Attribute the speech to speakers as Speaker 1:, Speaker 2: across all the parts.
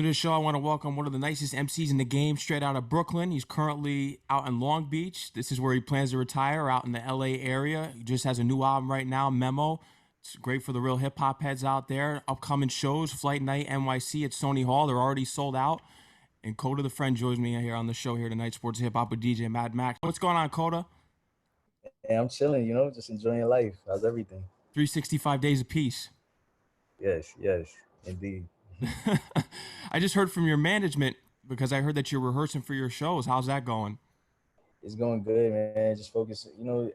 Speaker 1: To the show, I want to welcome one of the nicest MCs in the game, straight out of Brooklyn. He's currently out in Long Beach. This is where he plans to retire, out in the LA area. He just has a new album right now, MEMO. It's great for the real hip hop heads out there. Upcoming shows, Flight Night NYC at Sony Hall. They're already sold out. And Kota, the friend, joins me here on the show here tonight, Sports Hip Hop with DJ Mad Max. What's going on, Kota?
Speaker 2: Hey, I'm chilling, just enjoying life. How's everything?
Speaker 1: 365 days of peace.
Speaker 2: Yes, yes, indeed.
Speaker 1: I just heard from your management because I heard that you're rehearsing for your shows. How's that going?
Speaker 2: It's going good, man. Just focus.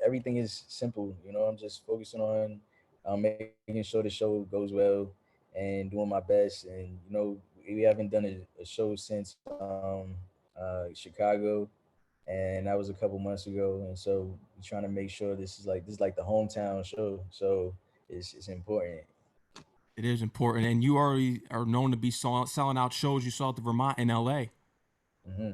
Speaker 2: Everything is simple. I'm just focusing on making sure the show goes well and doing my best. And we haven't done a show since Chicago, and that was a couple months ago. And so we're trying to make sure this is like the hometown show. So it's important.
Speaker 1: It is important, and you already are known to be selling out shows. You saw at the Vermont in LA.
Speaker 2: hmm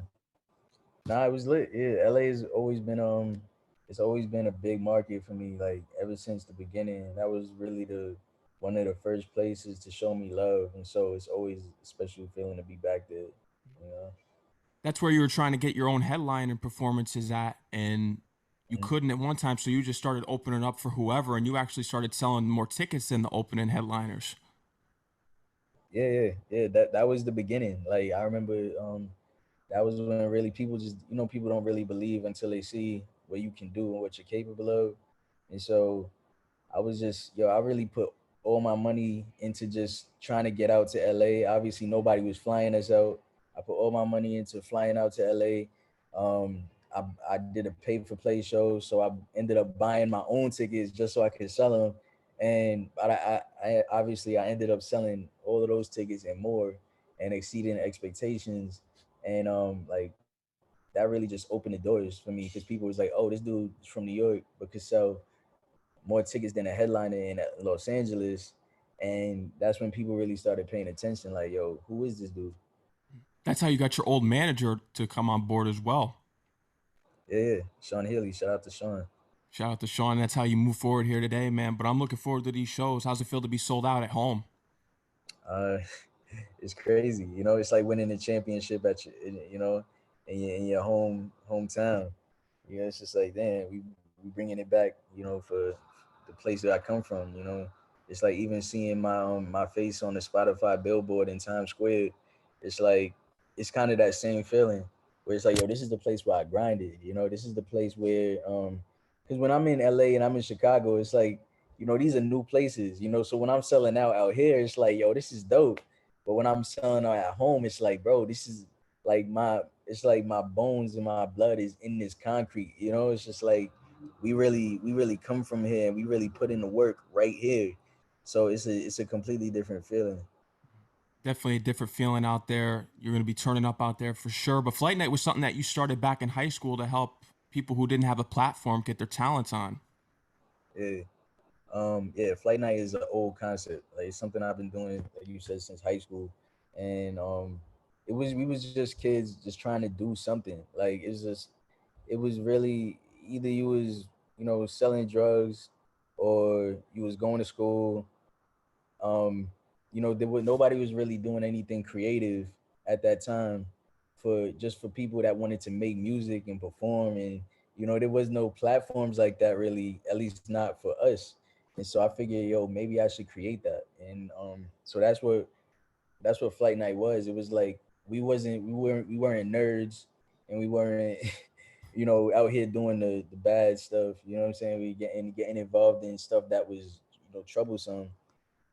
Speaker 2: Nah, it was lit. Yeah, LA has always been it's always been a big market for me. Like ever since the beginning, that was really the one of the first places to show me love, and so it's always a special feeling to be back there. You know.
Speaker 1: That's where you were trying to get your own headline and performances at, and you
Speaker 2: Mhm.
Speaker 1: couldn't at one time, so you just started opening up for whoever, and you actually started selling more tickets than the opening headliners.
Speaker 2: Yeah. That was the beginning. Like I remember, that was when really people just people don't really believe until they see what you can do and what you're capable of, and so I was just I really put all my money into just trying to get out to LA. Obviously nobody was flying us out. I put all my money into flying out to LA. Um I did a pay for play show, so I ended up buying my own tickets just so I could sell them. And I obviously I ended up selling all of those tickets and more and exceeding expectations. And that really just opened the doors for me because people was like, oh, this dude is from New York but could sell more tickets than a headliner in Los Angeles. And that's when people really started paying attention. Like, yo, who is this dude?
Speaker 1: That's how you got your old manager to come on board as well.
Speaker 2: Yeah, Sean Healy. Shout out to Sean.
Speaker 1: Shout out to Sean. That's how you move forward here today, man. But I'm looking forward to these shows. How's it feel to be sold out at home?
Speaker 2: Uh, it's crazy. It's like winning a championship at in your hometown. It's just like, damn, we bringing it back. For the place that I come from. It's like even seeing my face on the Spotify billboard in Times Square. It's like it's kind of that same feeling where it's like, yo, this is the place where I grinded. This is the place where because when I'm in LA and I'm in Chicago, it's like these are new places. So when I'm selling out here, it's like, yo, this is dope. But when I'm selling out at home, it's like, bro, this is like it's like my bones and my blood is in this concrete. It's just like we really come from here and we really put in the work right here. So it's a completely different feeling.
Speaker 1: Definitely a different feeling out there. You're going to be turning up out there for sure. But Flight Night was something that you started back in high school to help people who didn't have a platform get their talents on.
Speaker 2: Yeah. Yeah, Flight Night is an old concept. Like it's something I've been doing, like you said, since high school. And we was just kids just trying to do something. Like it was really either you was selling drugs or you was going to school. um nobody was really doing anything creative at that time for people that wanted to make music and perform. And there was no platforms like that really, at least not for us. And so I figured, yo, maybe I should create that. And so that's what Flight Night was. It was like we weren't nerds, and we weren't out here doing the bad stuff. You know what I'm saying? We getting involved in stuff that was troublesome.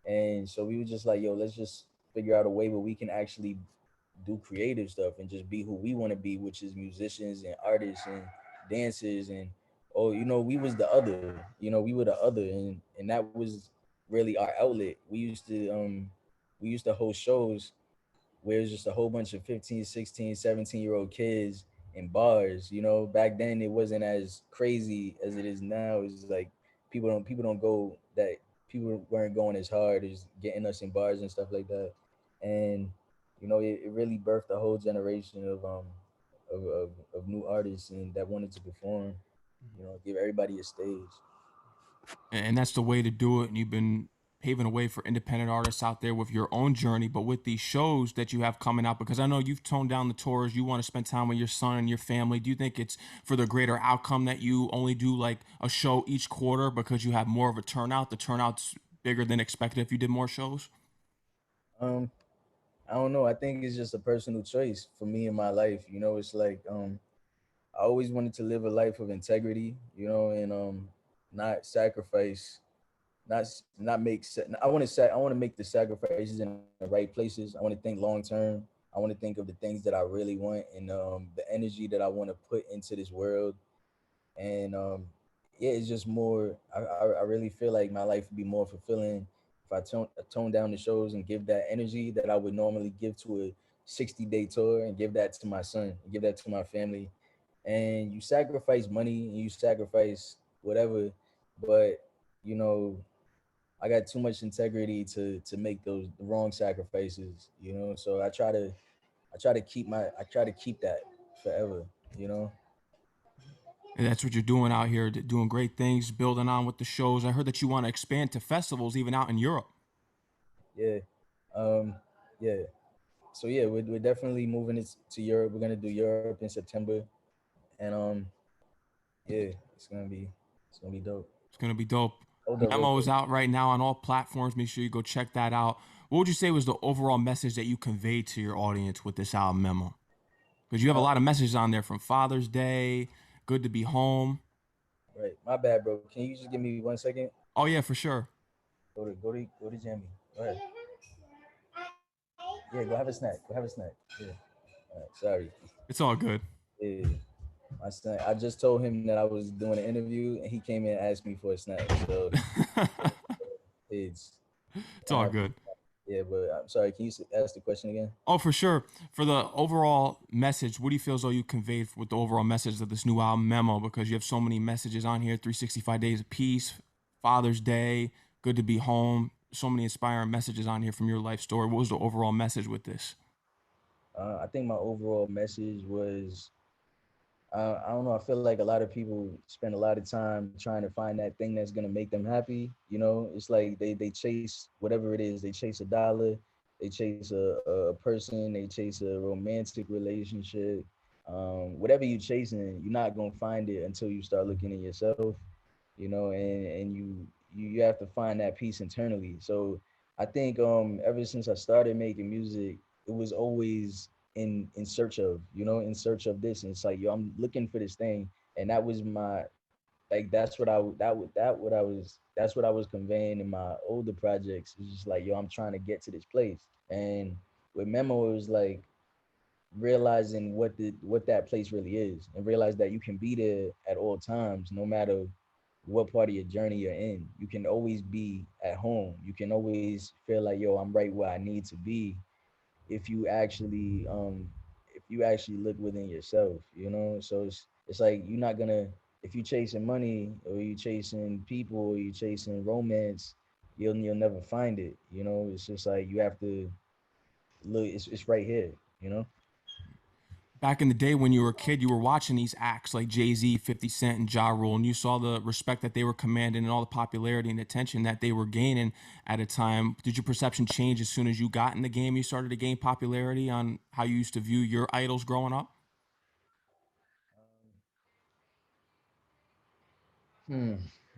Speaker 2: And so we were just like, yo, let's just figure out a way where we can actually do creative stuff and just be who we want to be, which is musicians and artists and dancers. And oh, we was the other. We were the other, and that was really our outlet. We used to host shows where it's just a whole bunch of 15, 16, 17-year-old kids in bars. Back then it wasn't as crazy as it is now. It's like people don't go that people weren't going as hard as getting us in bars and stuff like that. And it really birthed a whole generation of new artists and that wanted to perform, give everybody a stage.
Speaker 1: And that's the way to do it. And you've been paving a way for independent artists out there with your own journey, but with these shows that you have coming out, because I know you've toned down the tours, you want to spend time with your son and your family. Do you think it's for the greater outcome that you only do like a show each quarter because you have more of a turnout? The turnout's bigger than expected if you did more shows?
Speaker 2: Um, I don't know. I think it's just a personal choice for me in my life. You know, it's like I always wanted to live a life of integrity. You know, and not sacrifice, not make. I want to make the sacrifices in the right places. I want to think long term. I want to think of the things that I really want and the energy that I want to put into this world. And yeah, it's just more. I really feel like my life would be more fulfilling if I tone down the shows and give that energy that I would normally give to a 60-day tour and give that to my son, and give that to my family. And you sacrifice money and you sacrifice whatever, but you know, I got too much integrity to make those the wrong sacrifices. You know, so I try to keep that forever. You know.
Speaker 1: And that's what you're doing out here, doing great things, building on with the shows. I heard that you want to expand to festivals even out in Europe.
Speaker 2: Yeah. Um, yeah. So yeah, we're definitely moving it to Europe. We're gonna do Europe in September, and yeah, it's gonna be dope.
Speaker 1: It's going to be dope.
Speaker 2: Hold up, real
Speaker 1: Memo
Speaker 2: quick.
Speaker 1: is out right now on all platforms. Make sure you go check that out. What would you say was the overall message that you conveyed to your audience with this album, Memo? Because you have a
Speaker 2: Uh,
Speaker 1: lot of messages on there from Father's Day, good to be home.
Speaker 2: right, my bad, bro. Can you just give me 1 second?
Speaker 1: Oh, yeah, for sure.
Speaker 2: Go to Jamie. Go ahead. Yeah, go have a snack. Go have a snack. Yeah. All right, sorry.
Speaker 1: It's all good.
Speaker 2: Yeah. My son. I just told him that I was doing an interview, and he came in and asked me for a snack. So it's
Speaker 1: It's
Speaker 2: I
Speaker 1: all
Speaker 2: have to.
Speaker 1: good.
Speaker 2: Yeah, but I'm sorry. Can you ask the question again?
Speaker 1: Oh, for sure. For the overall message, what do you feel as though you conveyed with the overall message of this new album, Memo? Because you have so many messages on here, 365 Days of Peace, Father's Day, good to be home. So many inspiring messages on here from your life story. What was the overall message with this?
Speaker 2: I think my overall message was I don't know. I feel like a lot of people spend a lot of time trying to find that thing that's gonna make them happy. You know, it's like they chase whatever it is. They chase a dollar, they chase a person, they chase a romantic relationship. Whatever you're chasing, you're not gonna find it until you start looking at yourself. You know, and you have to find that peace internally. So I think ever since I started making music, it was always in search of, you know, in search of this. And it's like, yo, I'm looking for this thing. And that was my like that's what I was conveying in my older projects. It's just like, yo, I'm trying to get to this place. And with Memo, it was like realizing what that place really is, and realize that you can be there at all times, no matter what part of your journey you're in. You can always be at home. You can always feel like, yo, I'm right where I need to be if you actually look within yourself, you know. So it's like you're not gonna, if you chasing money or you chasing people or you chasing romance, you'll never find it, you know. It's just like you have to look, it's right here, you know.
Speaker 1: Back in the day when you were a kid, you were watching these acts like Jay-Z, 50 Cent, and Ja Rule, and you saw the respect that they were commanding and all the popularity and attention that they were gaining at a time. Did your perception change as soon as you got in the game? You started to gain popularity on how you used to view your idols growing up?
Speaker 2: Hmm.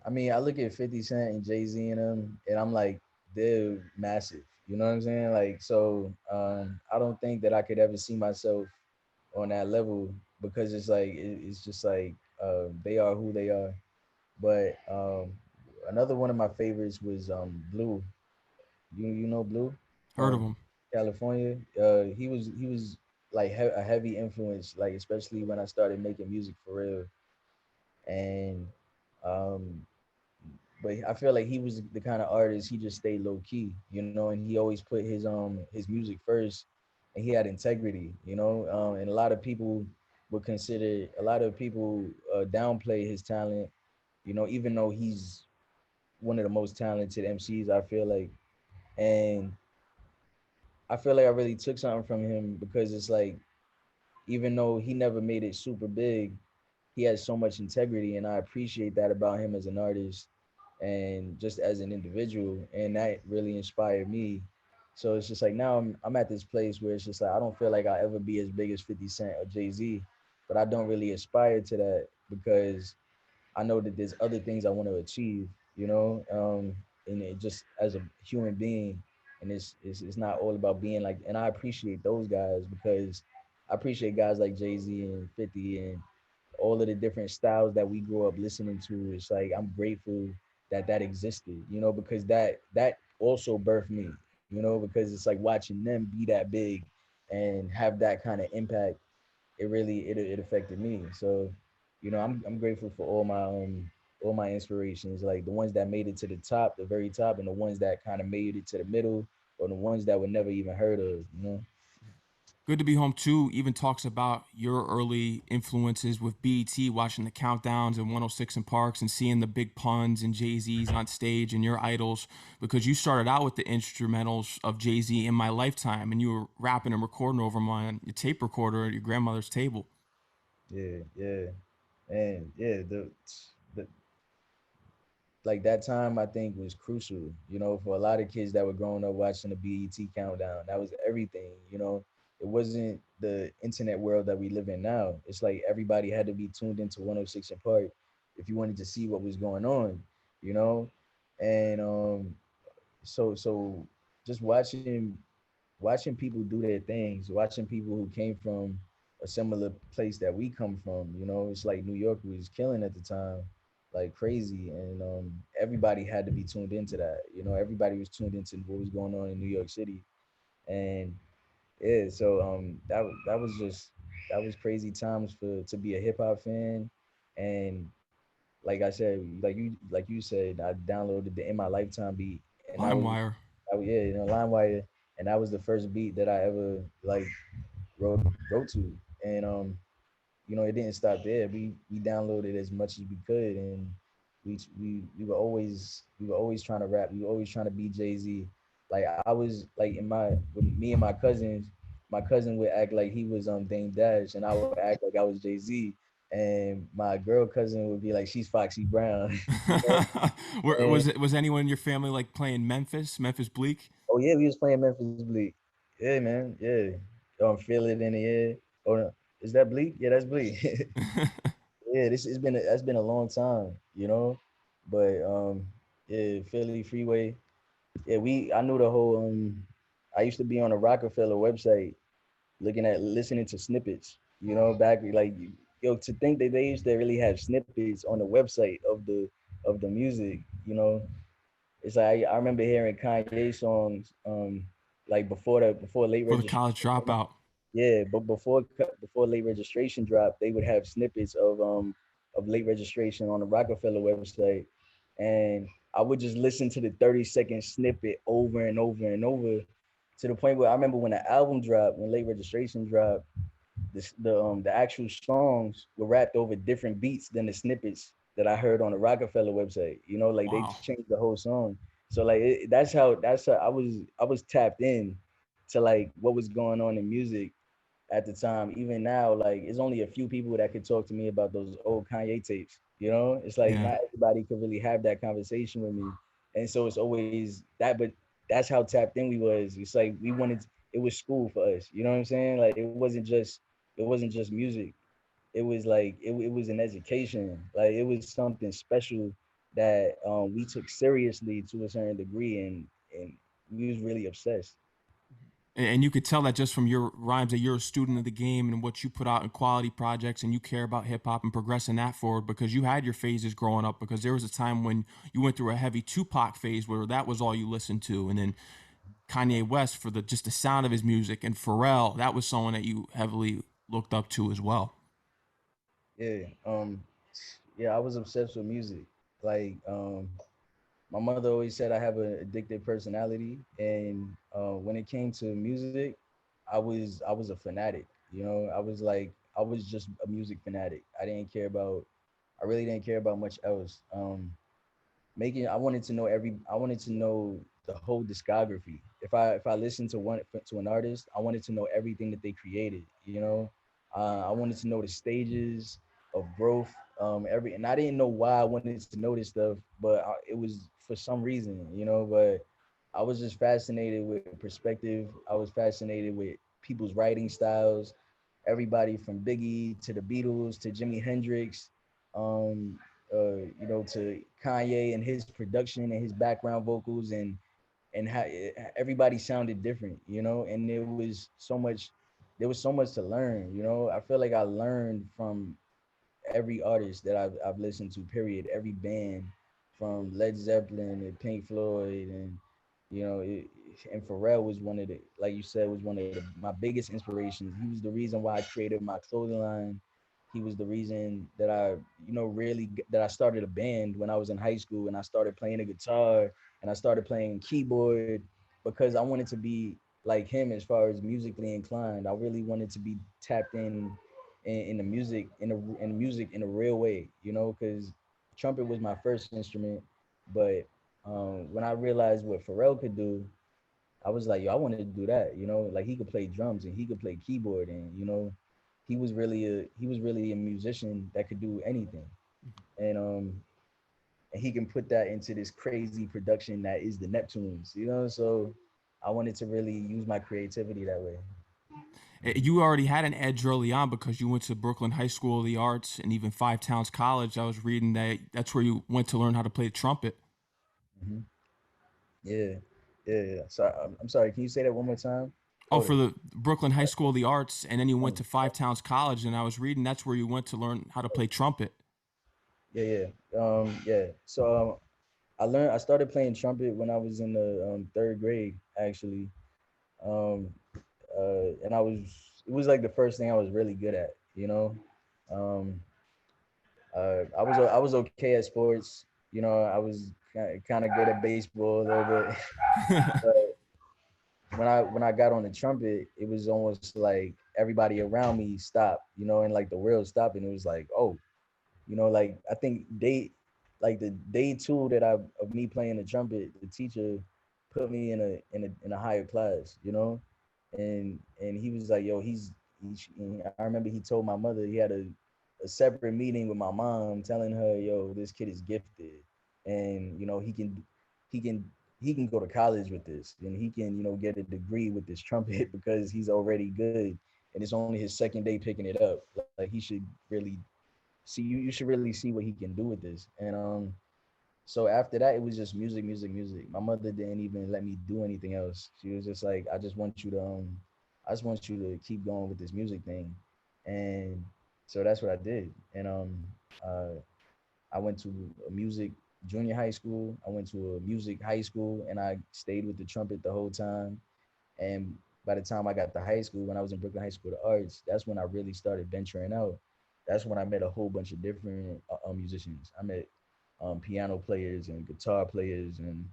Speaker 2: I mean, I look at 50 Cent and Jay-Z and them, and I'm like, they're massive. You know what I'm saying? Like, so I don't think that I could ever see myself on that level, because it's like it's just like they are who they are. But another one of my favorites was Blue. You know Blue
Speaker 1: Heard of
Speaker 2: from
Speaker 1: them.
Speaker 2: California. He was like a heavy influence, like especially when I started making music for real. And um, but I feel like he was the kind of artist, he just stayed low key, you know, and he always put his music first, and he had integrity, you know. And a lot of people downplay his talent, you know, even though he's one of the most talented MCs, I feel like. And I feel like I really took something from him, because it's like, even though he never made it super big, he has so much integrity, and I appreciate that about him as an artist. and just as an individual, and that really inspired me. So it's just like now I'm at this place where it's just like I don't feel like I'll ever be as big as 50 Cent or Jay-Z, but I don't really aspire to that because I know that there's other things I want to achieve, and it just as a human being, and it's not all about being like, and I appreciate those guys because I appreciate guys like Jay-Z and 50 and all of the different styles that we grew up listening to. It's like I'm grateful that that existed, because that also birthed me, because it's like watching them be that big and have that kind of impact. It affected me. So, I'm grateful for all my inspirations, like the ones that made it to the top, the very top, and the ones that kind of made it to the middle, or the ones that were never even heard of.
Speaker 1: Good to be home too. Even talks about your early influences with BET, watching the countdowns and 106 in Parks and seeing the big puns and Jay Z's on stage and your idols, because you started out with the instrumentals of Jay Z in my lifetime and you were rapping and recording over them on your tape recorder at your grandmother's table.
Speaker 2: Yeah, yeah, and yeah, the like that time I think was crucial, for a lot of kids that were growing up watching the BET countdown. That was everything. It wasn't the internet world that we live in now. It's like everybody had to be tuned into 106 in Park if you wanted to see what was going on, you know? And so just watching people do their things, watching people who came from a similar place that we come from. It's like New York was killing at the time, like crazy, and everybody had to be tuned into that. Everybody was tuned into what was going on in New York City, and yeah, so that was crazy times for to be a hip hop fan, and like I said, like you said, I downloaded the In My Lifetime beat, and
Speaker 1: LimeWire.
Speaker 2: yeah, LimeWire, and that was the first beat that I ever like wrote wrote to, and it didn't stop there. We downloaded as much as we could, and we were always trying to rap. We were always trying to be Jay Z. Like I was like in my with me and my cousins. My cousin would act like he was Dame Dash, and I would act like I was Jay Z. And my girl cousin would be like, she's Foxy Brown. And
Speaker 1: Was anyone in your family like playing Memphis Bleak?
Speaker 2: oh yeah, we was playing Memphis Bleak. Yeah, man. Yeah. Feel it in the air. Oh, no. Is that Bleak? Yeah, that's Bleak. Yeah, this has been that's been a long time. But yeah, Philly Freeway. Yeah, I knew the whole I used to be on the Rockefeller website listening to snippets, back like to think that they used to really have snippets on the website of the music, it's like I remember hearing Kanye songs like before late
Speaker 1: For the
Speaker 2: registration.
Speaker 1: college dropout.
Speaker 2: Yeah, but before late registration dropped, they would have snippets of late registration on the Rockefeller website, and I would just listen to the 30-second snippet over and over and over to the point where I remember when the album dropped, when late registration dropped, the actual songs were rapped over different beats than the snippets that I heard on the Rockefeller website. Like they
Speaker 1: Wow.
Speaker 2: changed the whole song. So like that's how I was tapped in to like what was going on in music at the time. Even now, like it's only a few people that could talk to me about those old Kanye tapes. It's like
Speaker 1: Yeah.
Speaker 2: not everybody could really have that conversation with me, and so it's always that. But that's how tapped in we was. It's like we wanted. It was school for us. You know what I'm saying? Like it wasn't just music. It was like it was an education. Like it was something special that we took seriously to a certain degree, and we was really obsessed.
Speaker 1: And you could tell that just from your rhymes that you're a student of the game and what you put out in quality projects, and you care about hip hop and progressing that forward, because you had your phases growing up, because there was a time when you went through a heavy Tupac phase where that was all you listened to, and then Kanye West for the just the sound of his music, and Pharrell, that was someone that you heavily looked up to as well.
Speaker 2: Yeah. Yeah, I was obsessed with music. Like, my mother always said I have an addictive personality, and when it came to music, I was a fanatic. I was just a music fanatic. I really didn't care about much else. Making I wanted to know the whole discography. If I listened to an artist, I wanted to know everything that they created. I wanted to know the stages of growth, Every and I didn't know why I wanted to know this stuff, but it was for some reason, you know. But I was just fascinated with perspective. I was fascinated with people's writing styles. Everybody from Biggie to the Beatles to Jimi Hendrix, um, you know, to Kanye and his production and his background vocals and how everybody sounded different, you know. And there was so much to learn, you know. I feel like I learned from every artist that I've listened to, period. Every band from Led Zeppelin and Pink Floyd and you know, and Pharrell was one of the, like you said, was one of my biggest inspirations. He was the reason why I created my clothing line. He was the reason that you know, that I started a band when I was in high school and I started playing the guitar and I started playing keyboard because I wanted to be like him as far as musically inclined. I really wanted to be tapped in the music in music in a real way, you know, because trumpet was my first instrument, but when I realized what Pharrell could do, I was like, yo, I want to do that, you know, like he could play drums and he could play keyboard, and you know, he was really a musician that could do anything, and and he can put that into this crazy production that is the Neptunes, you know, so I wanted to really use my creativity that way.
Speaker 1: You already had an edge early on because you went to Brooklyn High School of the Arts and even Five Towns College. I was reading that that's where you went to learn how to play the trumpet.
Speaker 2: Hmm. Yeah, yeah. So I'm sorry. Can you say that one more time?
Speaker 1: Oh,
Speaker 2: Hold
Speaker 1: for
Speaker 2: it.
Speaker 1: the Brooklyn High School of the Arts, and then you went
Speaker 2: Oh,
Speaker 1: to Five Towns College, and I was reading that's where you went to learn how to play trumpet.
Speaker 2: yeah, yeah. Yeah. So I started playing trumpet when I was in the third grade, actually. Um, and it was like the first thing I was really good at, you know. Um, I was okay at sports, you know. I was kind of good at baseball a little bit, but when I got on the trumpet, it was almost like everybody around me stopped, you know, and like the world stopped, and it was like, oh, you know, like I think like the day two that I of me playing the trumpet, the teacher put me in a higher class, you know, and he was like, yo, I remember he told my mother he had a separate meeting with my mom telling her, yo, this kid is gifted, and you know he can he can go to college with this, and he can, you know, get a degree with this trumpet because he's already good, and it's only his second day picking it up. Like he should really see you should really see what he can do with this. And so after that, it was just music, music, music. My mother didn't even let me do anything else. She was just like, I just want you to keep going with this music thing. And so that's what I did. And uh I went to a music junior high school. I went to a music high school, and I stayed with the trumpet the whole time. And by the time I got to high school, when I was in Brooklyn High School of the Arts, that's when I really started venturing out. That's when I met a whole bunch of different musicians. I met piano players and guitar players, and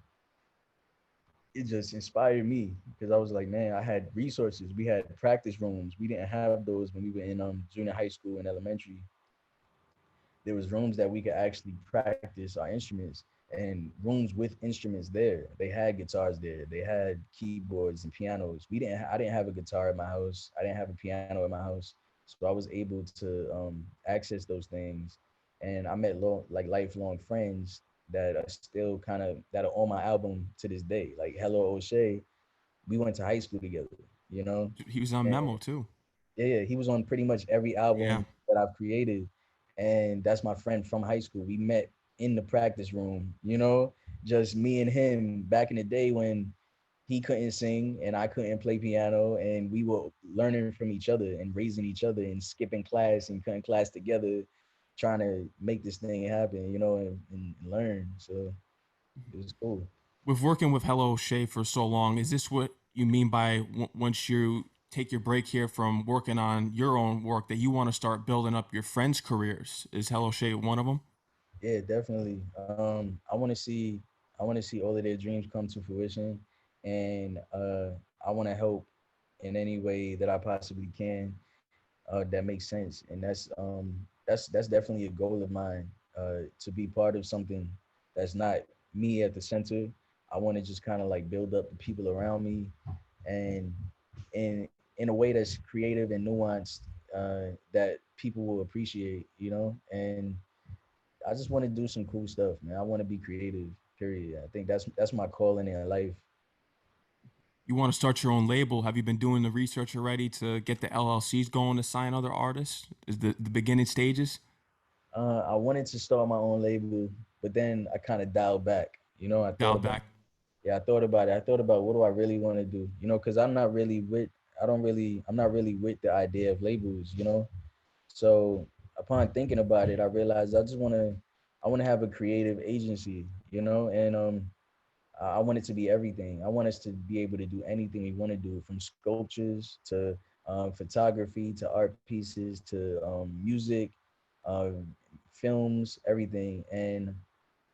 Speaker 2: it just inspired me because I was like, man, I had resources. We had practice rooms. We didn't have those when we were in junior high school and elementary. There was rooms that we could actually practice our instruments, and rooms with instruments there. They had guitars there, they had keyboards and pianos. I didn't have a guitar at my house, I didn't have a piano at my house, so I was able to access those things. And I met lifelong friends that are still that are on my album to this day, like Hello O'Shea. We went to high school together, you know.
Speaker 1: He was on
Speaker 2: And
Speaker 1: MEMO too.
Speaker 2: yeah, he was on pretty much every
Speaker 1: Yeah.
Speaker 2: album that I've created, and that's my friend from high school. We met in the practice room, you know, just me and him back in the day when he couldn't sing and I couldn't play piano, and we were learning from each other and raising each other and skipping class and cutting class together, trying to make this thing happen, you know, and learn. So it was cool.
Speaker 1: With working with Hello Shay for so long, is this what you mean by once you take your break here from working on your own work that you want to start building up your friends' careers? Is Hello Shay one of them?
Speaker 2: Yeah, definitely. I want to see all of their dreams come to fruition, and I want to help in any way that I possibly can. That makes sense, and that's definitely a goal of mine. To be part of something that's not me at the center. I want to just kind of like build up the people around me, and in a way that's creative and nuanced, that people will appreciate. You know, and I just want to do some cool stuff, man. I want to be creative. Period. I think that's my calling in life.
Speaker 1: You want to start your own label? Have you been doing the research already to get the LLCs going to sign other artists? Is the beginning stages?
Speaker 2: I wanted to start my own label, but then I kind of dialed back. I thought
Speaker 1: Dialed
Speaker 2: about
Speaker 1: back.
Speaker 2: yeah, I thought about it. I thought about what do I really want to do? Because I'm not really with the idea of labels. So upon thinking about it, I realized I want to have a creative agency, and I want it to be everything. I want us to be able to do anything we want to do, from sculptures to photography to art pieces to music, um, films, everything. And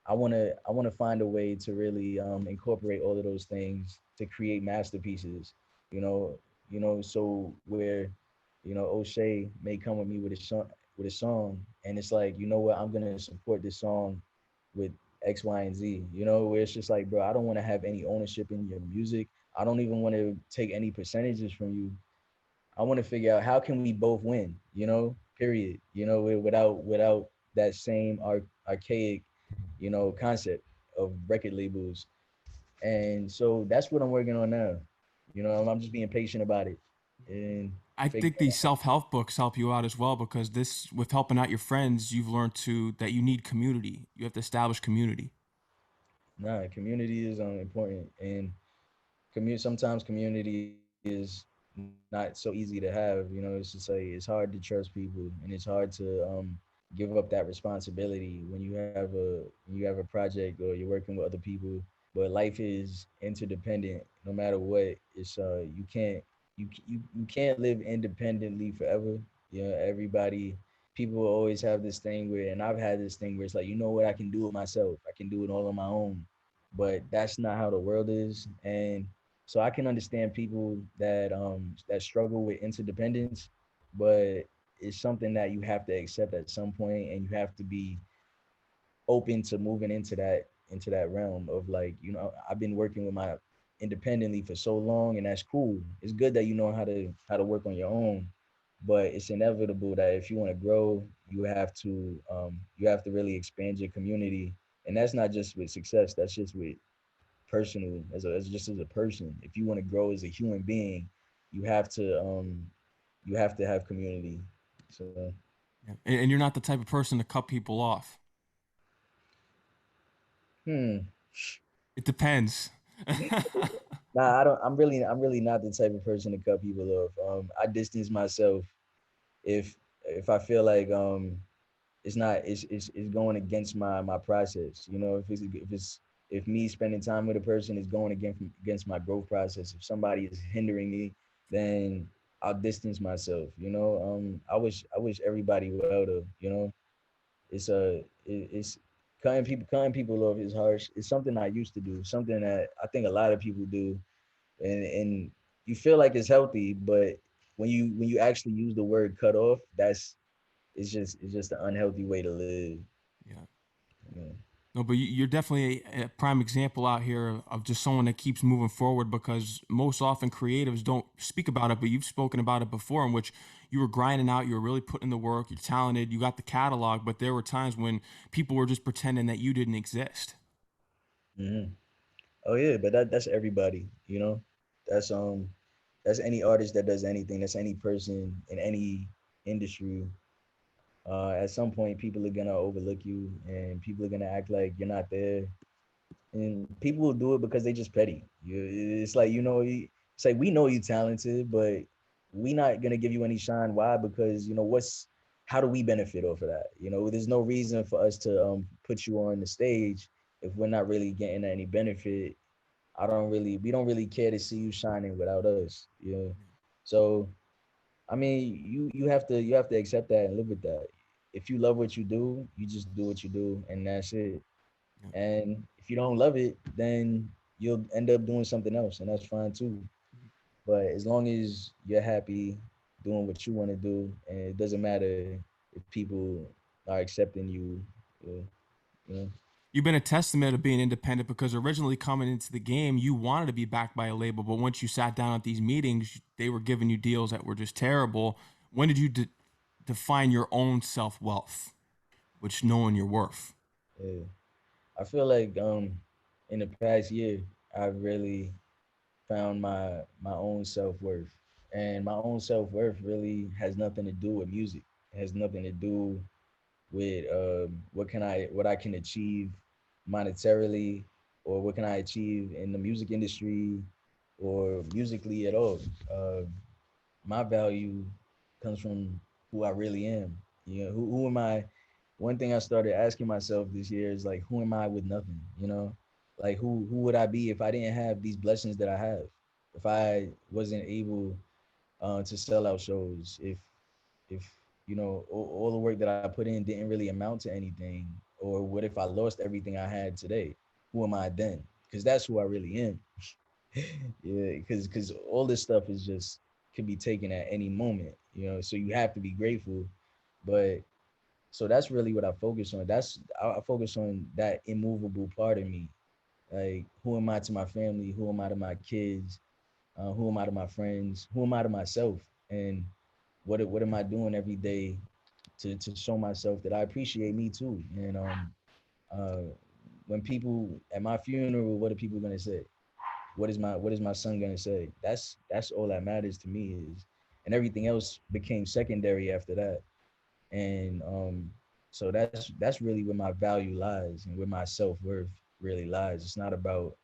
Speaker 2: I want to find a way to really incorporate all of those things to create masterpieces. You know, so where O'Shea may come with me with a song, and it's like, what, I'm gonna support this song with X, Y, and Z. Where it's just like, bro, I don't want to have any ownership in your music. I don't even want to take any percentages from you. I want to figure out how can we both win. Period. Without that same archaic concept of record labels. And so that's what I'm working on now. I'm just being patient about it and
Speaker 1: I think
Speaker 2: figuring
Speaker 1: these
Speaker 2: out.
Speaker 1: self-help books help you out as well because this, with helping out your friends, you've learned to that you need community. You have to establish community.
Speaker 2: Nah, community is important, and sometimes community is not so easy to have. It's just like it's hard to trust people, and it's hard to give up that responsibility when you have a project or you're working with other people. But life is interdependent. No matter what, it's you can't live independently forever. Everybody, people will always have this thing where, and I've had this thing where it's like, what, I can do it myself. I can do it all on my own. But that's not how the world is. And so I can understand people that struggle with interdependence, but it's something that you have to accept at some point, and you have to be open to moving into that realm of, like, I've been working with my independently for so long, and that's cool. It's good that you know how to work on your own, but it's inevitable that if you want to grow, you have to really expand your community. And that's not just with success, that's just with personal, as a person. If you want to grow as a human being, you have to have community. So
Speaker 1: Yeah. And you're not the type of person to cut people off.
Speaker 2: hmm
Speaker 1: It depends.
Speaker 2: nah, I'm really not the type of person to cut people off. I distance myself if I feel like it's not it's going against my process. If me spending time with a person is going against my growth process, if somebody is hindering me, then I'll distance myself. I wish everybody well, though. It's cutting people off is harsh. It's something I used to do, something that I think a lot of people do, and you feel like it's healthy, but when you actually use the word cut off, it's just an unhealthy way to live.
Speaker 1: Yeah.
Speaker 2: You know?
Speaker 1: No, but you're definitely a prime example out here of just someone that keeps moving forward because most often creatives don't speak about it, but you've spoken about it before in which you were grinding out, you were really putting in the work, you're talented, you got the catalog, but there were times when people were just pretending that you didn't exist.
Speaker 2: hmm Oh yeah, but that's everybody. That's that's any artist that does anything. That's any person in any industry. At some point, people are gonna overlook you, and people are gonna act like you're not there, and people will do it because they just petty. It's like, it's like, we know you talented, but we not gonna give you any shine. Why? Because how do we benefit off of that? There's no reason for us to put you on the stage if we're not really getting any benefit. We don't really care to see you shining without us. So I mean, you have to accept that and live with that. If you love what you do, you just do what you do, and that's it.
Speaker 1: Yeah.
Speaker 2: And if you don't love it, then you'll end up doing something else, and that's fine too. But as long as you're happy doing what you want to do, and it doesn't matter if people are accepting you, uh, you know.
Speaker 1: You've been a testament of being independent because originally coming into the game, you wanted to be backed by a label, but once you sat down at these meetings, they were giving you deals that were just terrible. When did you define your own self wealth? which knowing your worth.
Speaker 2: Yeah. I feel like in the past year I've really found my own self worth, and my own self worth really has nothing to do with music. It has nothing to do with what I can achieve monetarily, or what can I achieve in the music industry, or musically at all. My value comes from who I really am. You know, who am I? One thing I started asking myself this year is like, who am I with nothing? You know, like who would I be if I didn't have these blessings that I have? If I wasn't able to sell out shows, if you know all the work that I put in didn't really amount to anything, or what if I lost everything I had today? Who am I then? Because that's who I really am. Yeah, because all this stuff is just could be taken at any moment, you know. So you have to be grateful, but so that's really what I focus on. I focus on that immovable part of me. Like, who am I to my family? Who am I to my kids? Who am I to my friends? Who am I to myself? And what am I doing every day to show myself that I appreciate me too? And uh, when people at my funeral, what are people gonna say? What is my son gonna say? That's all that matters to me is, and everything else became secondary after that. And so that's really where my value lies and where my self worth really lies. It's not about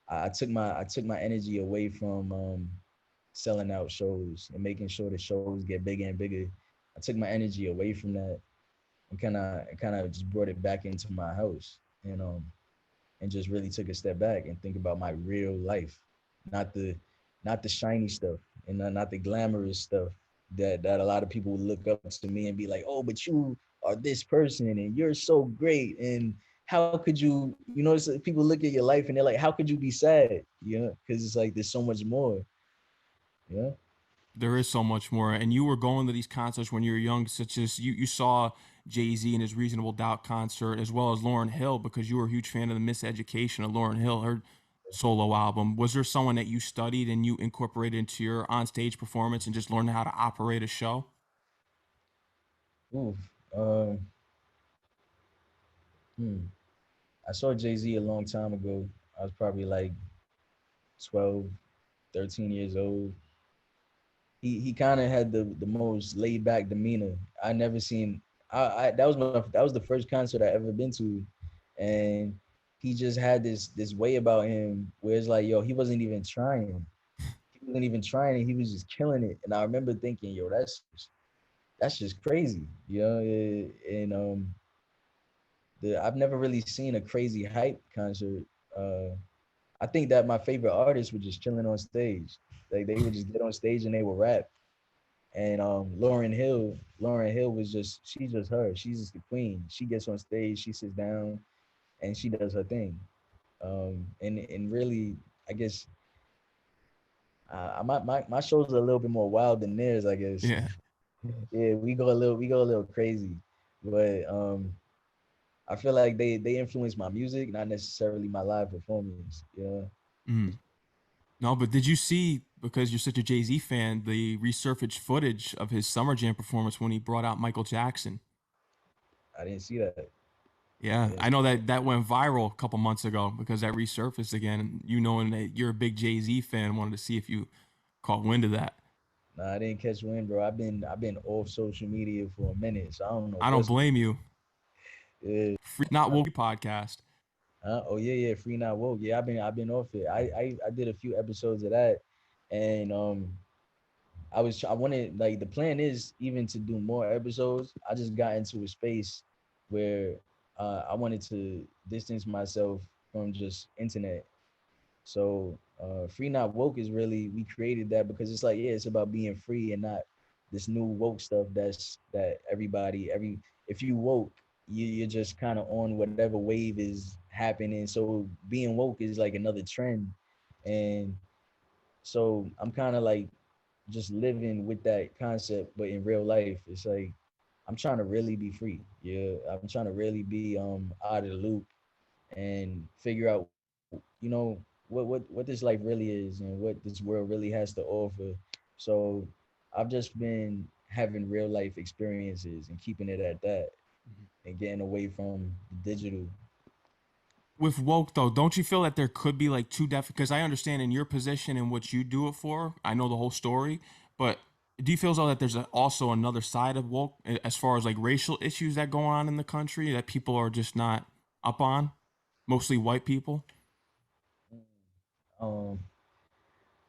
Speaker 2: I took my energy away from selling out shows and making sure the shows get bigger and bigger. I took my energy away from that and kind of just brought it back into my house. And just really took a step back and think about my real life, not the not the shiny stuff, and not the glamorous stuff that a lot of people would look up to me and be like, oh, but you are this person and you're so great, and how could you know, it's like people look at your life and they're like, how could you be sad, you know, because it's like there's so much more, you know.
Speaker 1: There is so much more. And you were going to these concerts when you were young, such as you saw Jay-Z in his Reasonable Doubt concert, as well as Lauryn Hill, because you were a huge fan of the Miseducation of Lauryn Hill, her solo album. Was there someone that you studied and you incorporated into your on-stage performance and just learned how to operate a show?
Speaker 2: Ooh, um, hmm. I saw Jay-Z a long time ago. I was probably like 12, 13 years old. He kind of had the most laid back demeanor. I never seen. I that was the first concert I ever been to, and he just had this way about him where it's like, yo, he wasn't even trying. He wasn't even trying. He was just killing it. And I remember thinking, yo, that's just crazy, you know. And I've never really seen a crazy hype concert. Uh, I think that my favorite artists were just chilling on stage. Like they would just get on stage and they would rap. And Lauren Hill was just she's just her. She's just the queen. She gets on stage, she sits down, and she does her thing. And really, I guess my shows are a little bit more wild than theirs. I guess.
Speaker 1: Yeah.
Speaker 2: Yeah, we go a little crazy, but I feel like they influence my music, not necessarily my live performance. You know,
Speaker 1: Mm. No, but did you see, because you're such a Jay-Z fan, the resurfaced footage of his Summer Jam performance when he brought out Michael Jackson?
Speaker 2: I didn't see that. I
Speaker 1: Yeah,
Speaker 2: didn't
Speaker 1: I know
Speaker 2: see that.
Speaker 1: that that went viral a couple months ago because that resurfaced again. You knowing that you're a big Jay-Z fan, wanted to see if you caught wind of that.
Speaker 2: Nah, I didn't catch wind, bro. I've been off social media for a minute, so I don't know
Speaker 1: I don't
Speaker 2: what's going.
Speaker 1: blame you.
Speaker 2: Yeah.
Speaker 1: Free Not Woke podcast.
Speaker 2: Oh yeah, yeah, Free Not Woke. Yeah, I've been off it. I did a few episodes of that, and I wanted, like, the plan is even to do more episodes. I just got into a space where I wanted to distance myself from just internet. So Free Not Woke is really, we created that because it's like, yeah, it's about being free and not this new woke stuff that every if you woke, you're just kind of on whatever wave is happening. So being woke is like another trend. And so I'm kind of like just living with that concept, but in real life, it's like I'm trying to really be free. Yeah, I'm trying to really be out of the loop and figure out, you know, what this life really is and what this world really has to offer. So I've just been having real life experiences and keeping it at that. and getting away from the digital.
Speaker 1: With woke though, don't you feel that there could be like two different? Because I understand in your position and what you do it for, I know the whole story. But do you feel as though that there's also another side of woke as far as like racial issues that go on in the country that people are just not up on, mostly white people?
Speaker 2: Um,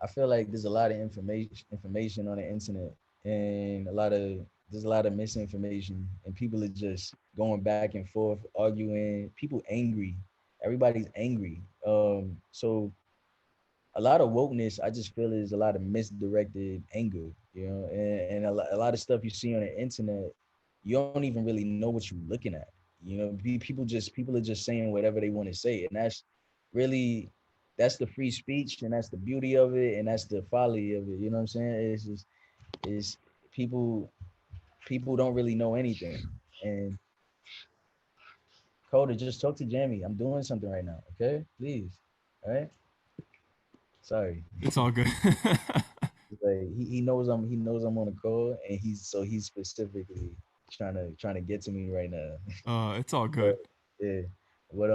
Speaker 2: I feel like there's a lot of information on the internet, and there's a lot of misinformation, and people are just going back and forth, arguing. People angry. Everybody's angry. So a lot of wokeness, I just feel is a lot of misdirected anger, and a lot of stuff you see on the internet, you don't even really know what you're looking at. People are just saying whatever they want to say, and really that's the free speech, and that's the beauty of it, and that's the folly of it. You know what I'm saying? It's people people don't really know anything. And Kota, just talk to Jamie. I'm doing something right now. Okay, please. All right. Sorry.
Speaker 1: It's all good.
Speaker 2: Like he knows I'm on a call, and he's specifically trying to get to me right now.
Speaker 1: It's all
Speaker 2: But
Speaker 1: good.
Speaker 2: yeah, but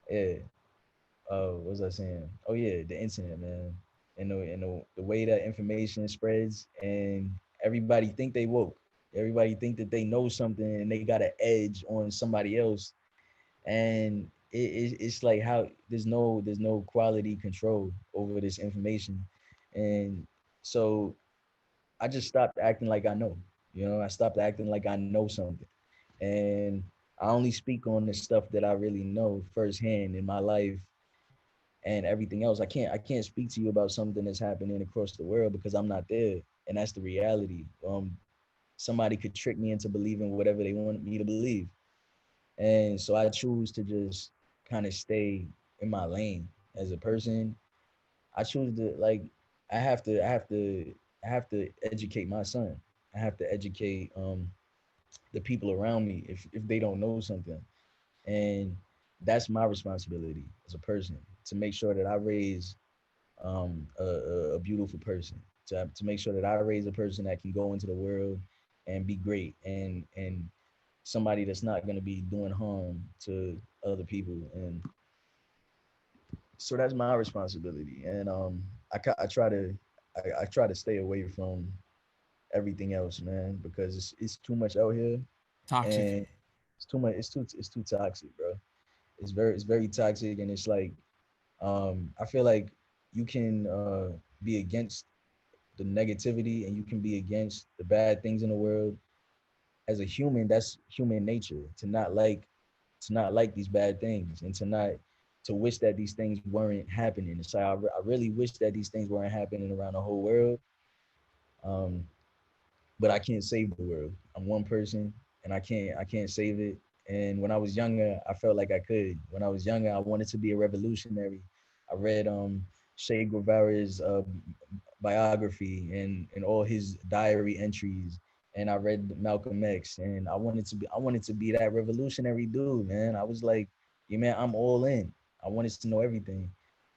Speaker 2: yeah, what was I saying? Oh yeah, the internet, man, and the way that information spreads, and everybody think they woke. Everybody think that they know something and they got an edge on somebody else, and it's like how there's no quality control over this information, and so I just stopped acting like I know. I stopped acting like I know something, and I only speak on the stuff that I really know firsthand in my life and everything else. I can't speak to you about something that's happening across the world because I'm not there, and that's the reality. Somebody could trick me into believing whatever they want me to believe, and so I choose to just kind of stay in my lane as a person. I choose to like I have to educate my son. I have to educate the people around me if they don't know something. And that's my responsibility as a person to make sure that I raise a beautiful person, to make sure that I raise a person that can go into the world and be great, and somebody that's not going to be doing harm to other people. And so that's my responsibility. And I try to stay away from everything else, man, because it's too much out here,
Speaker 1: Toxic.
Speaker 2: and it's too toxic, bro. It's very toxic, and it's like I feel like you can be against the negativity, and you can be against the bad things in the world as a human. That's human nature to not like these bad things, and to wish that these things weren't happening. It's like I really wish that these things weren't happening around the whole world. Um, but I can't save the world. I'm one person, and I can't save it. And when I was younger, I felt like I could. When I was younger, I wanted to be a revolutionary. I read Che Guevara's biography and all his diary entries, and I read Malcolm X, and I wanted to be that revolutionary dude, man. I was like, yeah, man, I'm all in. I wanted to know everything,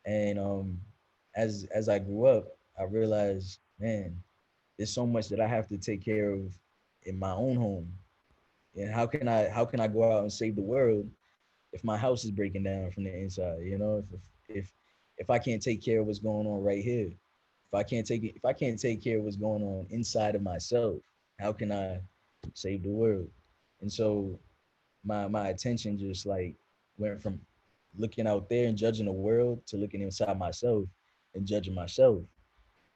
Speaker 2: and as I grew up, I realized, man, there's so much that I have to take care of in my own home. And how can I go out and save the world if my house is breaking down from the inside? If I can't take care of what's going on right here, if I can't take care of what's going on inside of myself, how can I save the world? And so my attention just like went from looking out there and judging the world to looking inside myself and judging myself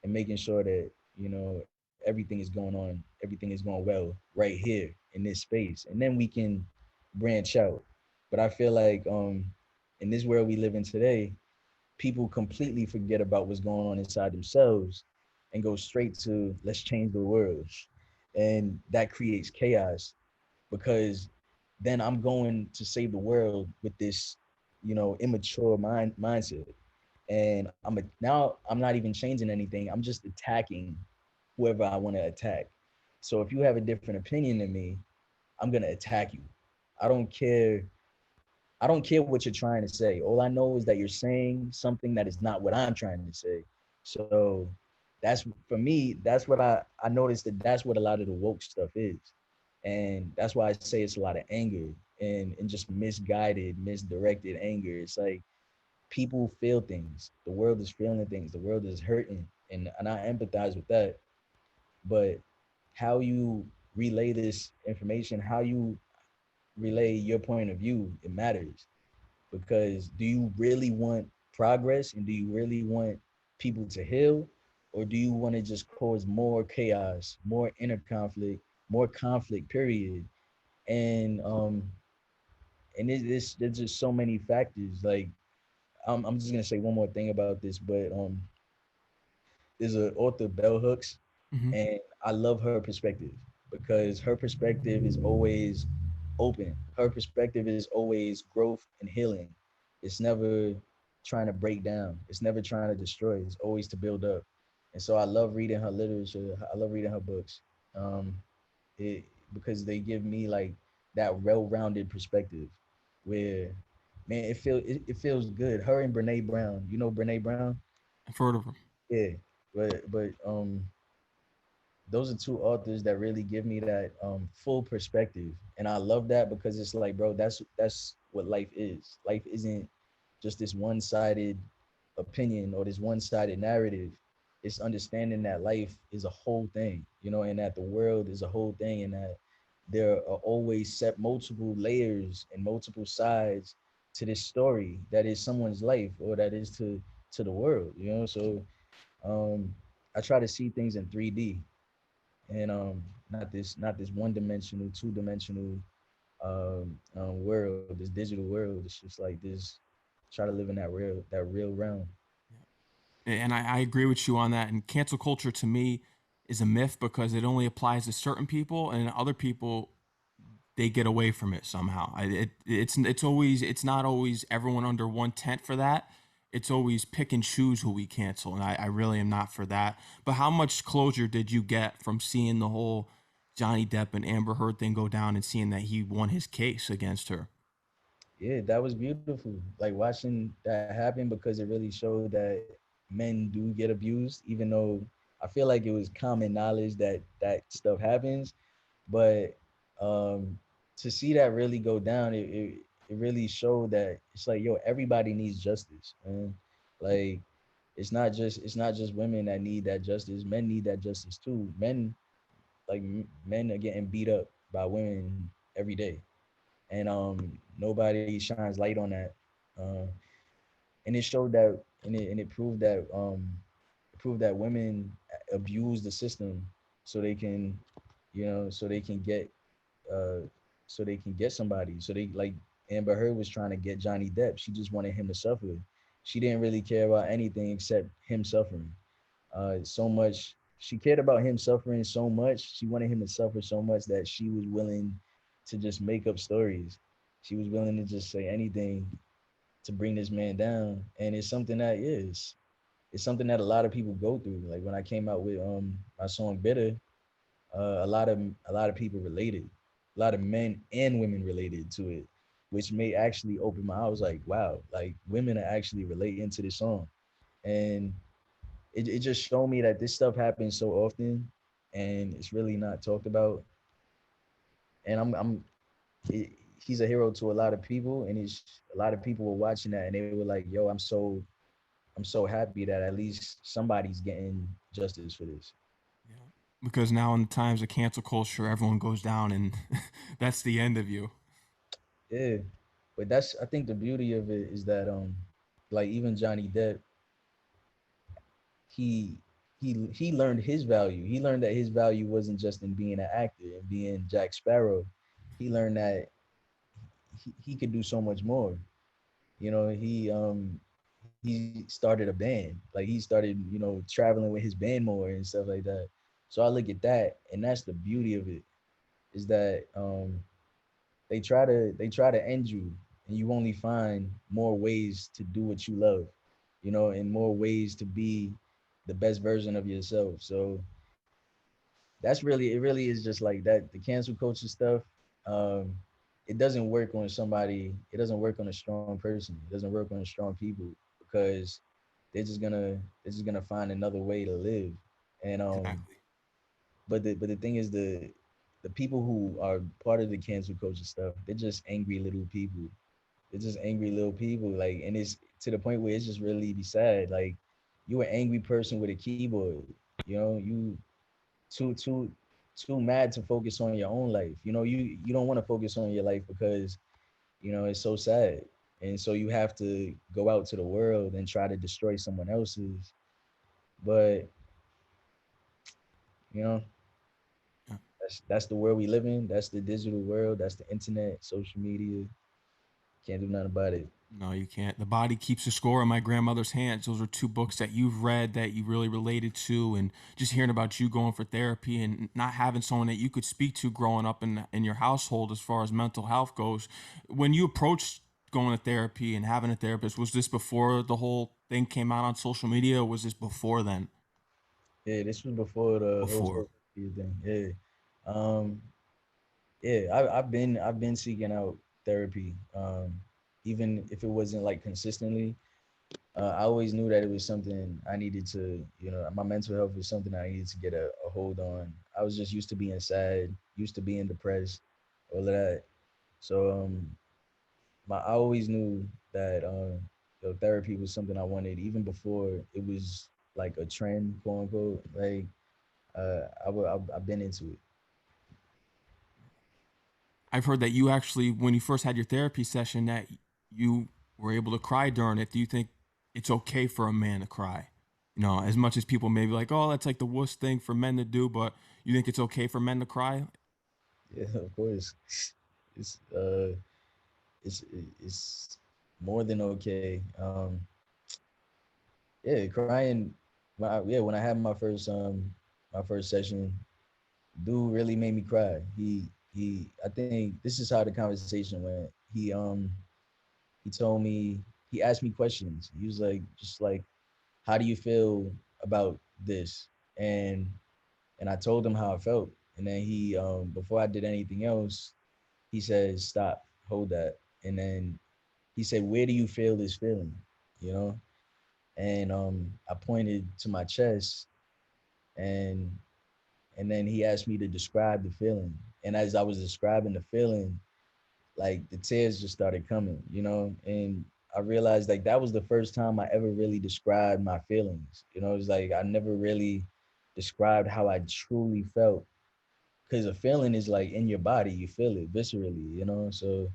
Speaker 2: and making sure that everything is going on, everything is going well right here in this space, and then we can branch out. But I feel like in this world we live in today, people completely forget about what's going on inside themselves and go straight to let's change the world, and that creates chaos because then I'm going to save the world with this immature mindset, and now I'm not even changing anything. I'm just attacking whoever I want to attack. So if you have a different opinion than me, I'm gonna attack you. I don't care. I don't care what you're trying to say. All I know is that you're saying something that is not what I'm trying to say. So that's for me. That's what I noticed that that's what a lot of the woke stuff is, And that's why I say it's a lot of anger and just misguided, misdirected anger. It's like people feel things. The world is feeling things. The world is hurting, and I empathize with that. But how you relay this information, how you relay your point of view, it matters. Because do you really want progress and do you really want people to heal, or do you want to just cause more chaos, more inner conflict, more conflict, period? And there's just so many factors. Like I'm just gonna say one more thing about this, but there's an author, Bell Hooks,
Speaker 1: Hmm.
Speaker 2: and I love her perspective because her perspective is always open. Her perspective is always growth and healing. It's never trying to break down. It's never trying to destroy. It's always to build up. And so I love reading her literature. I love reading her books. Um, it because they give me like that well-rounded perspective where man it feels good. Her and Brene Brown. You know Brene Brown?
Speaker 1: I've heard of them.
Speaker 2: Yeah. But those are two authors that really give me that full perspective, and I love that because it's like, bro, that's what life is. Life isn't just this one-sided opinion or this one-sided narrative. It's understanding that life is a whole thing, and that the world is a whole thing, and that there are always set multiple layers and multiple sides to this story that is someone's life or that is to the world. So um I try to see things in 3D, and not this one dimensional, two-dimensional world, this digital world. It's just like this. Try to live in that real realm.
Speaker 1: And I agree with you on that. And cancel culture to me is a myth because it only applies to certain people, and other people they get away from it somehow. It's not always everyone under one tent for that. It's always pick and choose who we cancel, and I really am not for that. But how much closure did you get from seeing the whole Johnny Depp and Amber Heard thing go down and seeing that he won his case against her?
Speaker 2: Yeah, that was beautiful. Like watching that happen because it really showed that men do get abused, even though I feel like it was common knowledge that stuff happens. But to see that really go down, it really showed that it's like, yo, everybody needs justice, man. Like it's not just women that need that justice. Men need that justice too. Men are getting beat up by women every day, and nobody shines light on that. Uh, and it showed that, and it proved that women abuse the system so they can, so they can get uh somebody. So they like Amber Heard was trying to get Johnny Depp. She just wanted him to suffer. She didn't really care about anything except him suffering. So much she cared about him suffering so much. She wanted him to suffer so much that she was willing to just make up stories. She was willing to just say anything to bring this man down. And it's something that is. It's something that a lot of people go through. Like when I came out with my song Bitter, a lot of people related. A lot of men and women related to it, which may actually open my eyes. I was like, wow, like women are actually relating to this song. And it just showed me that this stuff happens so often and it's really not talked about. And it, he's a hero to a lot of people, and it's a lot of people were watching that and they were like, yo, I'm so happy that at least somebody's getting justice for this.
Speaker 1: Yeah. Because now in times of cancel culture, everyone goes down, and that's the end of you.
Speaker 2: Yeah. But that's I think the beauty of it is that like even Johnny Depp, he he learned his value. He learned that his value wasn't just in being an actor and being Jack Sparrow. He learned that he could do so much more. He started a band. Like he started, traveling with his band more and stuff like that. So I look at that, and that's the beauty of it, is that they try to end you, and you only find more ways to do what you love, and more ways to be the best version of yourself. So it really is just like that. The cancel culture stuff, um, it doesn't work on somebody. It doesn't work on a strong person. It doesn't work on strong people because they're just gonna find another way to live. And
Speaker 1: Exactly.
Speaker 2: but the thing is, the people who are part of the cancel culture stuff, they're just angry little people. They're just angry little people. Like, and it's to the point where it's just really be sad. Like, you an angry person with a keyboard. You know, you too too mad to focus on your own life. You know, you don't want to focus on your life because it's so sad, and so you have to go out to the world and try to destroy someone else's. But you know,
Speaker 1: Yeah.
Speaker 2: that's the world we live in. That's the digital world. That's the internet, social media. Can't do nothing about it.
Speaker 1: No, you can't. The Body Keeps a Score in My Grandmother's Hands. Those are two books that you've read that you really related to, and just hearing about you going for therapy and not having someone that you could speak to growing up in your household as far as mental health goes. When you approached going to therapy and having a therapist, was this before the whole thing came out on social media, or was this before then?
Speaker 2: Yeah, this was before the whole
Speaker 1: Before.
Speaker 2: social media thing. Yeah, yeah. I've been seeking out therapy. Even if it wasn't like consistently, I always knew that it was something I needed to. My mental health was something I needed to get a hold on. I was just used to being sad, used to being depressed, all of that. So I always knew that therapy was something I wanted even before it was like a trend, quote unquote. Like I've been into it.
Speaker 1: I've heard that you actually, when you first had your therapy session, that you were able to cry during it. Do you think it's okay for a man to cry? As much as people may be like, "Oh, that's like the worst thing for men to do," but you think it's okay for men to cry?
Speaker 2: Yeah, of course. It's uh it's it's more than okay. Yeah, crying. When I had my first session, dude really made me cry. He I think this is how the conversation went. He told me, he asked me questions. He was like, just like, how do you feel about this? And I told him how I felt. And then he before I did anything else, he said, stop, hold that. And then he said, where do you feel this feeling? You know? And I pointed to my chest, and then he asked me to describe the feeling. And as I was describing the feeling, like the tears just started coming. And I realized like that was the first time I ever really described my feelings. It's like I never really described how I truly felt, because a feeling is like in your body, you feel it viscerally. So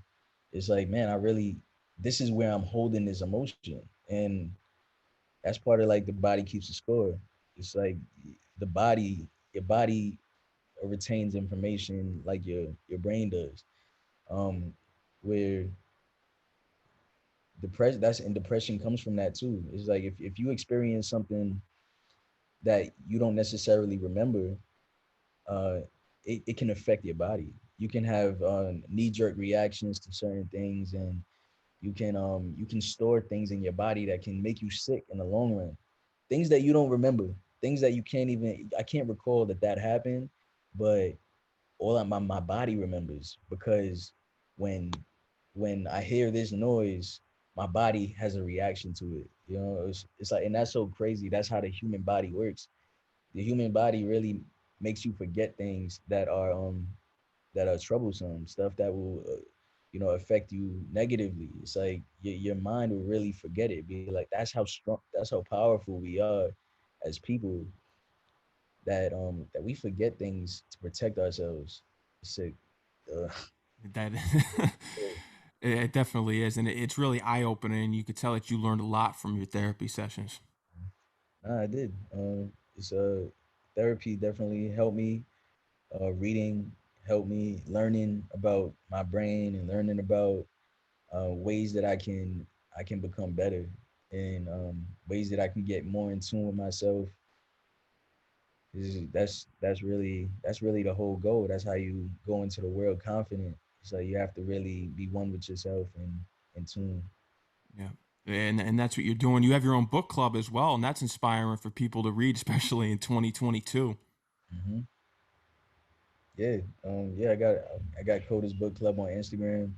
Speaker 2: it's like, man, I really, this is where I'm holding this emotion. And that's part of like the body keeps a score. It's like your body retains information like your brain does. Um, where depression that's and depression comes from that too. It's like if you experience something that you don't necessarily remember, uh, it can affect your body. You can have knee-jerk reactions to certain things, and you can store things in your body that can make you sick in the long run. Things that you don't remember, things that you can't even I can't recall that happened, but all of my body remembers, because when I hear this noise, my body has a reaction to it. It's like, and that's so crazy. That's how the human body works. The human body really makes you forget things that are troublesome, stuff that will affect you negatively. It's like your mind will really forget it. Be like, that's how strong, that's how powerful we are as people, that we forget things to protect ourselves. It's sick. uh,
Speaker 1: That it definitely is, and it's really eye opening. And you could tell that you learned a lot from your therapy sessions.
Speaker 2: nah, I did. It's Therapy definitely helped me. Reading helped me, learning about my brain and learning about ways that I can become better, and ways that I can get more in tune with myself. That's really the whole goal. That's how you go into the world confident. So you have to really be one with yourself and in tune.
Speaker 1: Yeah. And that's what you're doing. You have your own book club as well, and that's inspiring for people to read, especially in 2022.
Speaker 2: Hmm. Yeah, yeah. I got Kota's book club on Instagram.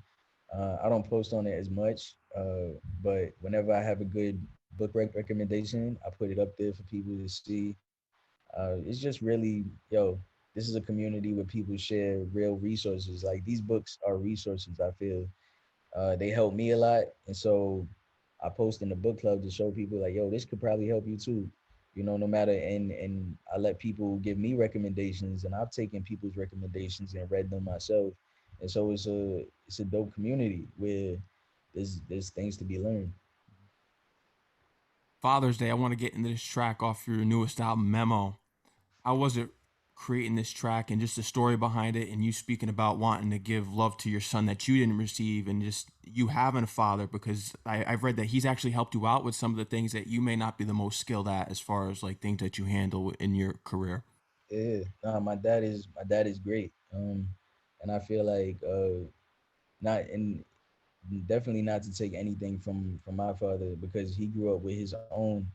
Speaker 2: I don't post on it as much, but whenever I have a good book recommendation, I put it up there for people to see. It's just really, yo. this is a community where people share real resources. Like these books are resources. I feel they help me a lot, and so I post in the book club to show people like, yo, this could probably help you too. You know, no matter, and I let people give me recommendations, and I've taken people's recommendations and read them myself, and so it's a dope community where there's things to be learned.
Speaker 1: Father's Day, I want to get into this track off your newest album, Memo. How was it creating this track and just the story behind it, and you speaking about wanting to give love to your son that you didn't receive, and just you having a father? Because I've read that he's actually helped you out with some of the things that you may not be the most skilled at as far as like things that you handle in your career.
Speaker 2: Yeah, nah, my dad is great, and I feel like not and definitely not to take anything from my father because he grew up with his own,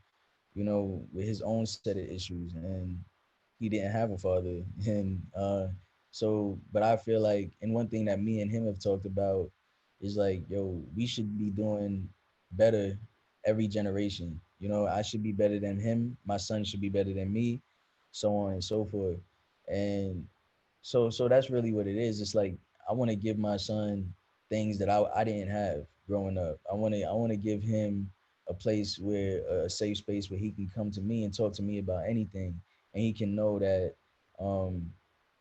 Speaker 2: with his own set of issues, and he didn't have a father. And but I feel like, and one thing that me and him have talked about is like, yo, we should be doing better every generation. I should be better than him. My son should be better than me, so on and so forth. And so that's really what it is. It's like I want to give my son things that I didn't have growing up. I want to give him a place where a safe space where he can come to me and talk to me about anything, and he can know that um,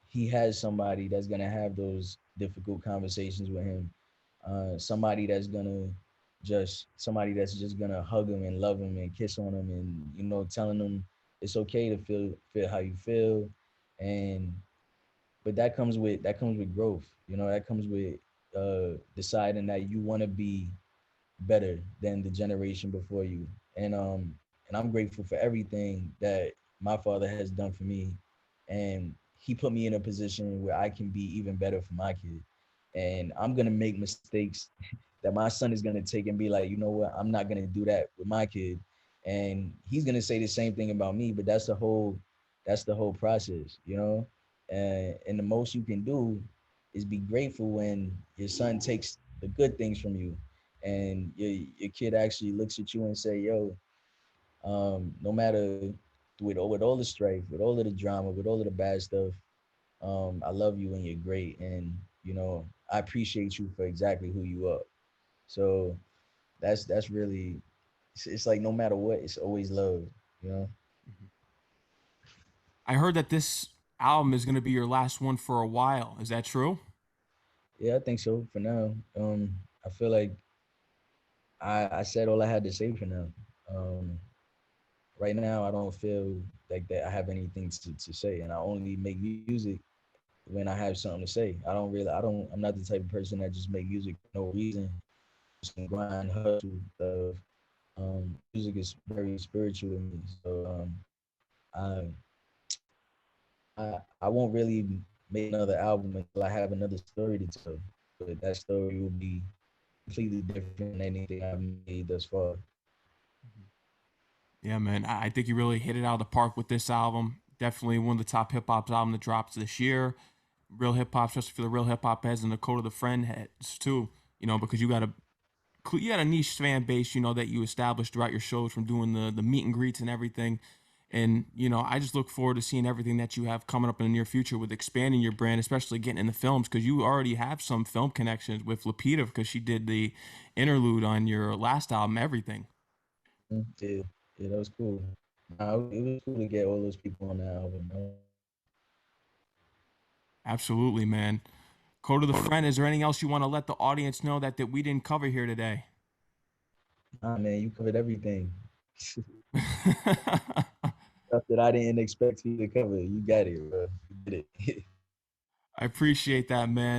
Speaker 2: he has somebody that's gonna have those difficult conversations with him. Somebody that's just gonna hug him and love him and kiss on him, and telling him it's okay to feel how you feel. And but that comes with growth. That comes with deciding that you want to be better than the generation before you. And I'm grateful for everything that my father has done for me, and he put me in a position where I can be even better for my kid. And I'm gonna make mistakes that my son is gonna take and be like, you know what, I'm not gonna do that with my kid. And he's gonna say the same thing about me, but that's the whole process, and the most you can do is be grateful when your son takes the good things from you, and your kid actually looks at you and say, yo, no matter with all the strife, with all of the drama, with all of the bad stuff, I love you and you're great, and I appreciate you for exactly who you are. So that's really, it's like no matter what, it's always love.
Speaker 1: Mhm. I heard that this album is going to be your last one for a while. Is that true?
Speaker 2: Yeah, I think so for now. I feel like I said all I had to say for now. Um, right now, I don't feel like that I have anything to say, and I only make music when I have something to say. I'm not the type of person that just make music for no reason, just some grind, hustle stuff. Music is very spiritual to me, so I I won't really make another album until I have another story to tell. But that story will be completely different than anything I've made thus far.
Speaker 1: Mhm. Yeah, man. I think you really hit it out of the park with this album. Definitely one of the top hip hop albums that drops this year. Real hip hop, especially for the real hip hop heads and the Kota the Friend heads too. Because you got a niche fan base, that you established throughout your shows from doing the meet and greets and everything. And I just look forward to seeing everything that you have coming up in the near future with expanding your brand, especially getting in the films, because you already have some film connections with Lapita because she did the interlude on your last album, Everything.
Speaker 2: Yeah, yeah, that was cool. It was cool to get all those people on the album.
Speaker 1: Absolutely, man. Code to the Friend, is there anything else you want to let the audience know that we didn't cover here today?
Speaker 2: Nah, man, you covered everything. Stuff that I didn't expect you to cover. You got it, bro. You did it.
Speaker 1: I appreciate that, man.